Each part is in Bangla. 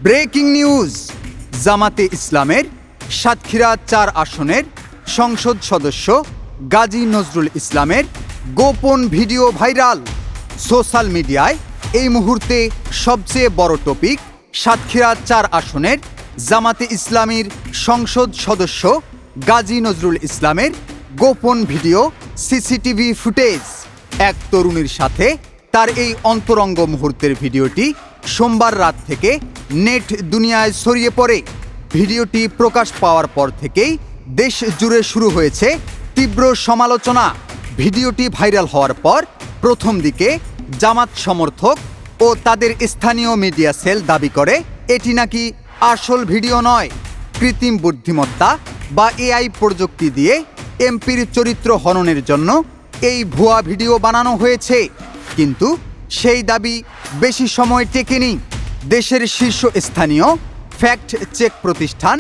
ব্রেকিং নিউজ, জামাতে ইসলামের সাতক্ষীরা ৪ আসনের সংসদ সদস্য গাজী নজরুল ইসলামের গোপন ভিডিও ভাইরাল। সোশ্যাল মিডিয়ায় এই মুহূর্তে সবচেয়ে বড় টপিক সাতক্ষীরা ৪ আসনের জামাতে ইসলামীর সংসদ সদস্য গাজী নজরুল ইসলামের গোপন ভিডিও সিসিটিভি ফুটেজ। এক তরুণীর সাথে তার এই অন্তরঙ্গ মুহূর্তের ভিডিওটি সোমবার রাত থেকে নেট দুনিয়ায় ছড়িয়ে পড়ে। ভিডিওটি প্রকাশ পাওয়ার পর থেকেই দেশ জুড়ে শুরু হয়েছে তীব্র সমালোচনা। ভিডিওটি ভাইরাল হওয়ার পর প্রথম দিকে জামাত সমর্থক ও তাদের স্থানীয় মিডিয়া সেল দাবি করে এটি নাকি আসল ভিডিও নয়, কৃত্রিম বুদ্ধিমত্তা বা এআই প্রযুক্তি দিয়ে এমপির চরিত্র হননের জন্য এই ভুয়া ভিডিও বানানো হয়েছে। কিন্তু সেই দাবি বেশি সময় টেকেনি। দেশের শীর্ষস্থানীয় ফ্যাক্ট চেক প্রতিষ্ঠান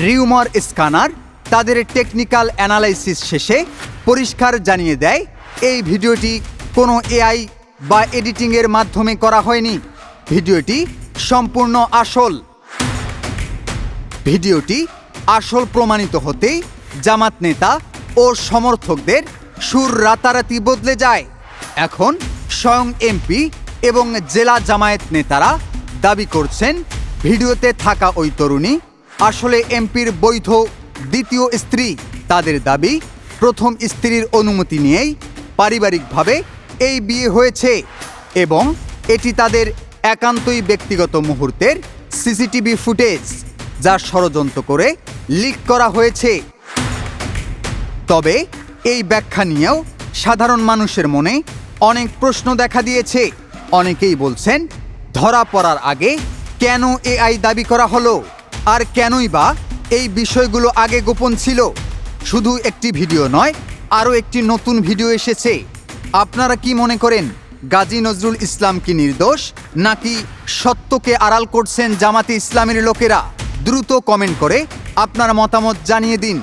রিউমার স্ক্যানার তাদের টেকনিক্যাল অ্যানালাইসিস শেষে পরিষ্কার জানিয়ে দেয় এই ভিডিওটি কোনো এআই বা এডিটিংয়ের মাধ্যমে করা হয়নি। ভিডিওটি সম্পূর্ণ আসল। ভিডিওটি আসল প্রমাণিত হতেই জামাত নেতা ও সমর্থকদের সুর রাতারাতি বদলে যায়। এখন স্বয়ং এমপি এবং জেলা জামায়াত নেতারা দাবি করছেন ভিডিওতে থাকা ওই তরুণী আসলে এমপির বৈধ দ্বিতীয় স্ত্রী। তাদের দাবি প্রথম স্ত্রীর অনুমতি নিয়েই পারিবারিকভাবে এই বিয়ে হয়েছে এবং এটি তাদের একান্তই ব্যক্তিগত মুহূর্তের সিসিটিভি ফুটেজ, যা ষড়যন্ত্র করে লিক করা হয়েছে। তবে এই ব্যাখ্যা নিয়েও সাধারণ মানুষের মনে অনেক প্রশ্ন দেখা দিয়েছে। অনেকেই বলছেন ধরা পড়ার আগে কেন এআই দাবি করা হলো, আর কেনই বা এই বিষয়গুলো আগে গোপন ছিল। শুধু একটি ভিডিও নয়, আরও একটি নতুন ভিডিও এসেছে। আপনারা কি মনে করেন গাজী নজরুল ইসলাম কি নির্দোষ, নাকি সত্যকে আড়াল করছেন জামাতে ইসলামের লোকেরা? দ্রুত কমেন্ট করে আপনার মতামত জানিয়ে দিন।